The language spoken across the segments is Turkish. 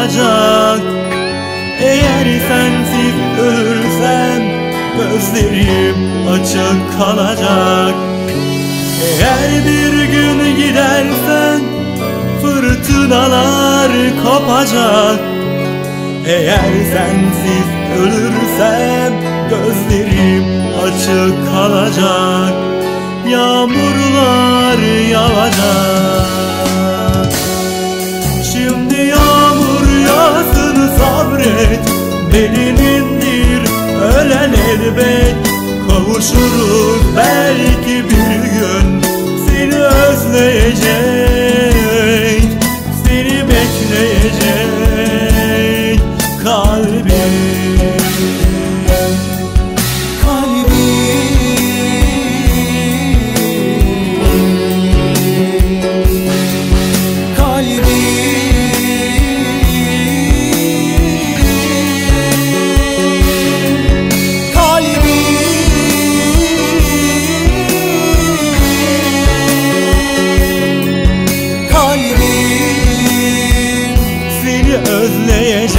kalacak. Eğer sensiz ölürsem gözlerim açık kalacak. Eğer bir gün gidersen fırtınalar kopacak. Eğer sensiz ölürsem gözlerim açık kalacak. Yağmurlar yağacak. Şimdi yağmur yağsın, sabret, belinindir ölen elbet. Kavuşuruz belki bir gün, seni özleyecek, seni bekleyecek kalbim. Özleyecek.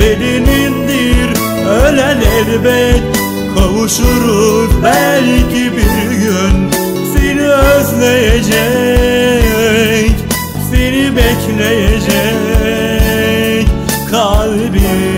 Belinindir ölen elbet. Kavuşuruz belki bir gün, seni özleyecek, seni bekleyecek kalbim.